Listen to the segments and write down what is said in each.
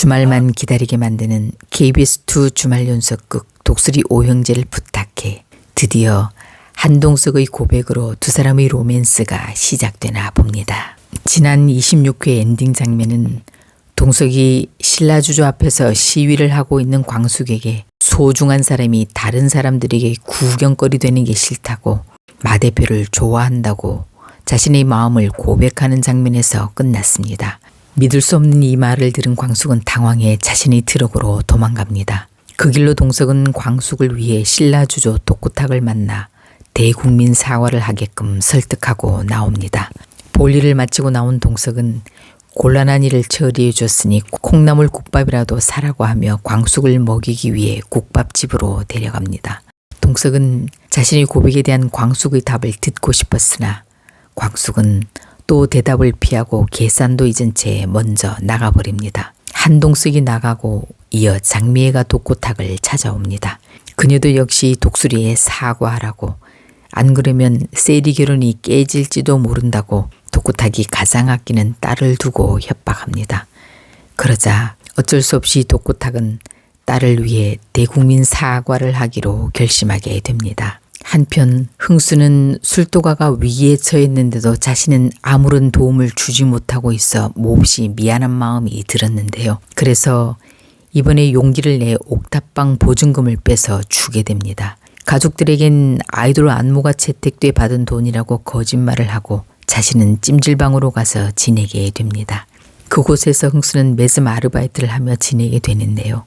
주말만 기다리게 만드는 KBS2 주말 연속극 독수리 오형제를 부탁해 드디어 한동석의 고백으로 두 사람의 로맨스가 시작되나 봅니다. 지난 26회 엔딩 장면은 동석이 신라주조 앞에서 시위를 하고 있는 광숙에게 소중한 사람이 다른 사람들에게 구경거리 되는 게 싫다고 마 대표를 좋아한다고 자신의 마음을 고백하는 장면에서 끝났습니다. 믿을 수 없는 이 말을 들은 광숙은 당황해 자신의 트럭으로 도망갑니다. 그 길로 동석은 광숙을 위해 신라주조 독구탁을 만나 대국민 사과를 하게끔 설득하고 나옵니다. 볼일을 마치고 나온 동석은 곤란한 일을 처리해 줬으니 콩나물 국밥이라도 사라고 하며 광숙을 먹이기 위해 국밥집으로 데려갑니다. 동석은 자신의 고백에 대한 광숙의 답을 듣고 싶었으나 광숙은 또 대답을 피하고 계산도 잊은 채 먼저 나가버립니다. 한동석이 나가고 이어 장미애가 독구탁을 찾아옵니다. 그녀도 역시 독수리에 사과하라고, 안 그러면 세리 결혼이 깨질지도 모른다고 독구탁이 가장 아끼는 딸을 두고 협박합니다. 그러자 어쩔 수 없이 독구탁은 딸을 위해 대국민 사과를 하기로 결심하게 됩니다. 한편 흥수는 술도가가 위기에 처했는데도 자신은 아무런 도움을 주지 못하고 있어 몹시 미안한 마음이 들었는데요. 그래서 이번에 용기를 내 옥탑방 보증금을 빼서 주게 됩니다. 가족들에겐 아이돌 안무가 채택돼 받은 돈이라고 거짓말을 하고 자신은 찜질방으로 가서 지내게 됩니다. 그곳에서 흥수는 매점 아르바이트를 하며 지내게 되는데요.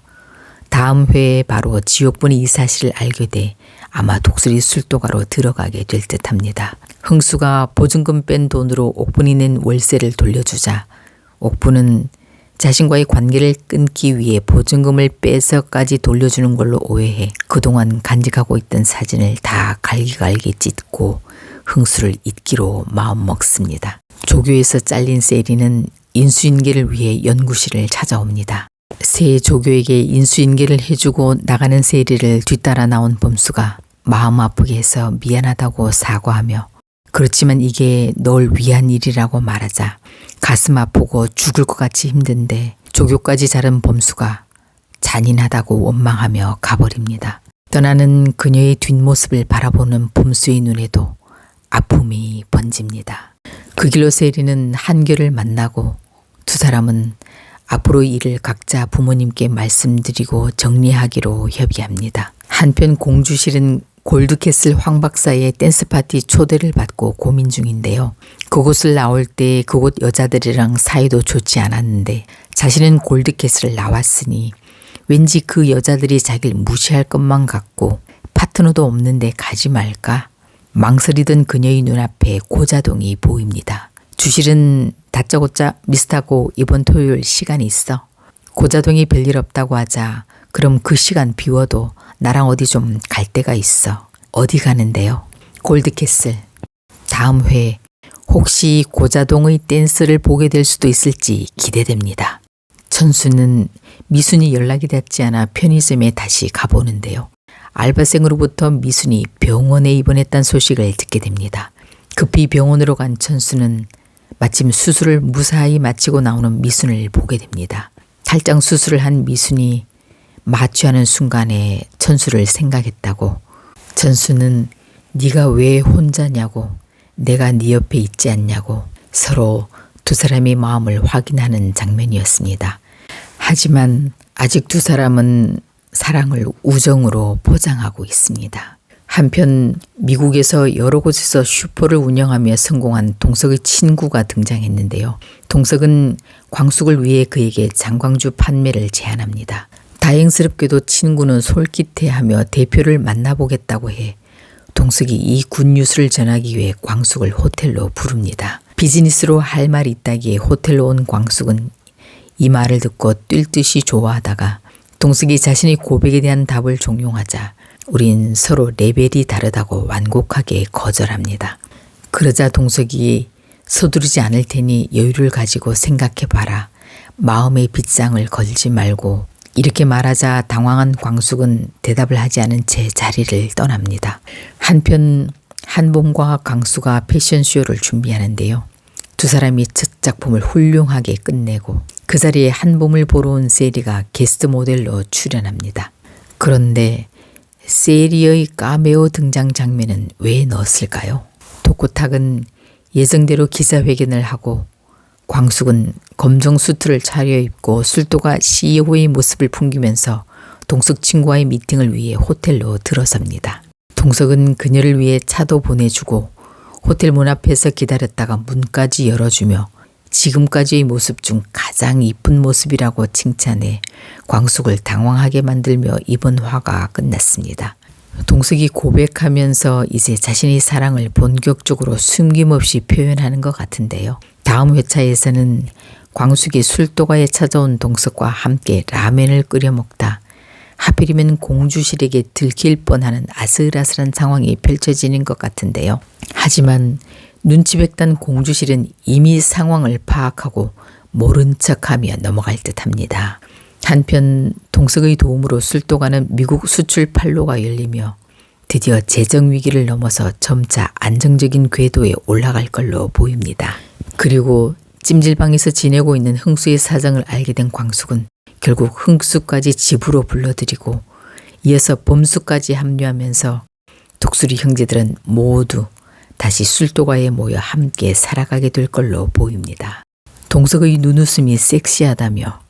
다음 회에 바로 지옥분이 이 사실을 알게 돼 아마 독수리 술도가로 들어가게 될 듯합니다. 흥수가 보증금 뺀 돈으로 옥분이 낸 월세를 돌려주자 옥분은 자신과의 관계를 끊기 위해 보증금을 빼서까지 돌려주는 걸로 오해해 그동안 간직하고 있던 사진을 다 갈기갈기 찢고 흥수를 잊기로 마음먹습니다. 조교에서 잘린 세리는 인수인계를 위해 연구실을 찾아옵니다. 새 조교에게 인수인계를 해주고 나가는 세리를 뒤따라 나온 범수가 마음 아프게 해서 미안하다고 사과하며 그렇지만 이게 널 위한 일이라고 말하자 가슴 아프고 죽을 것 같이 힘든데 조교까지 자른 범수가 잔인하다고 원망하며 가버립니다. 떠나는 그녀의 뒷모습을 바라보는 범수의 눈에도 아픔이 번집니다. 그 길로 세리는 한결을 만나고 두 사람은 앞으로 일을 각자 부모님께 말씀드리고 정리하기로 협의합니다. 한편 공주실은 골드캐슬 황 박사의 댄스파티 초대를 받고 고민 중인데요. 그곳을 나올 때 그곳 여자들이랑 사이도 좋지 않았는데 자신은 골드캐슬을 나왔으니 왠지 그 여자들이 자기를 무시할 것만 같고 파트너도 없는데 가지 말까? 망설이던 그녀의 눈앞에 고자동이 보입니다. 주실은 다짜고짜 미스터고 이번 토요일 시간 있어? 고자동이 별일 없다고 하자 그럼 그 시간 비워도 나랑 어디 좀 갈 데가 있어. 어디 가는데요? 골드캐슬. 다음 회 혹시 고자동의 댄스를 보게 될 수도 있을지 기대됩니다. 천수는 미순이 연락이 닿지 않아 편의점에 다시 가보는데요. 알바생으로부터 미순이 병원에 입원했다는 소식을 듣게 됩니다. 급히 병원으로 간 천수는 마침 수술을 무사히 마치고 나오는 미순을 보게 됩니다. 탈장 수술을 한 미순이 마취하는 순간에 천수를 생각했다고. 천수는 네가 왜 혼자냐고, 내가 네 옆에 있지 않냐고 서로 두 사람의 마음을 확인하는 장면이었습니다. 하지만 아직 두 사람은 사랑을 우정으로 포장하고 있습니다. 한편 미국에서 여러 곳에서 슈퍼를 운영하며 성공한 동석의 친구가 등장했는데요. 동석은 광숙을 위해 그에게 장광주 판매를 제안합니다. 다행스럽게도 친구는 솔깃해하며 대표를 만나보겠다고 해 동석이 이 굿뉴스를 전하기 위해 광숙을 호텔로 부릅니다. 비즈니스로 할 말이 있다기에 호텔로 온 광숙은 이 말을 듣고 뛸 듯이 좋아하다가 동석이 자신의 고백에 대한 답을 종용하자 우린 서로 레벨이 다르다고 완곡하게 거절합니다. 그러자 동석이 서두르지 않을 테니 여유를 가지고 생각해봐라. 마음의 빗장을 걸지 말고 이렇게 말하자 당황한 광숙은 대답을 하지 않은 채 자리를 떠납니다. 한편 한봄과 강수가 패션쇼를 준비하는데요. 두 사람이 첫 작품을 훌륭하게 끝내고 그 자리에 한봄을 보러 온 세리가 게스트 모델로 출연합니다. 그런데 세리의 카메오 등장 장면은 왜 넣었을까요? 도코탁은 예정대로 기자회견을 하고 광숙은 검정 수트를 차려입고 술도가 CEO의 모습을 풍기면서 동석 친구와의 미팅을 위해 호텔로 들어섭니다. 동석은 그녀를 위해 차도 보내주고 호텔 문 앞에서 기다렸다가 문까지 열어주며 지금까지의 모습 중 가장 이쁜 모습이라고 칭찬해 광숙을 당황하게 만들며 이번 화가 끝났습니다. 동석이 고백하면서 이제 자신의 사랑을 본격적으로 숨김없이 표현하는 것 같은데요. 다음 회차에서는 광숙이 술도가에 찾아온 동석과 함께 라면을 끓여 먹다 하필이면 공주실에게 들킬 뻔하는 아슬아슬한 상황이 펼쳐지는 것 같은데요. 하지만 눈치백단 공주실은 이미 상황을 파악하고 모른 척하며 넘어갈 듯합니다. 한편 동석의 도움으로 술도가는 미국 수출 판로가 열리며 드디어 재정 위기를 넘어서 점차 안정적인 궤도에 올라갈 걸로 보입니다. 그리고 찜질방에서 지내고 있는 흥수의 사정을 알게 된 광숙은 결국 흥수까지 집으로 불러들이고 이어서 범수까지 합류하면서 독수리 형제들은 모두 다시 술도가에 모여 함께 살아가게 될 걸로 보입니다. 동석의 눈웃음이 섹시하다며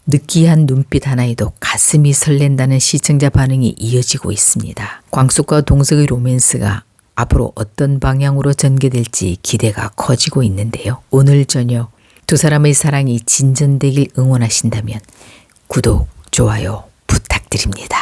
느끼한 눈빛 하나에도 가슴이 설렌다는 시청자 반응이 이어지고 있습니다. 광숙과 동석의 로맨스가 앞으로 어떤 방향으로 전개될지 기대가 커지고 있는데요. 오늘 저녁 두 사람의 사랑이 진전되길 응원하신다면 구독, 좋아요 부탁드립니다.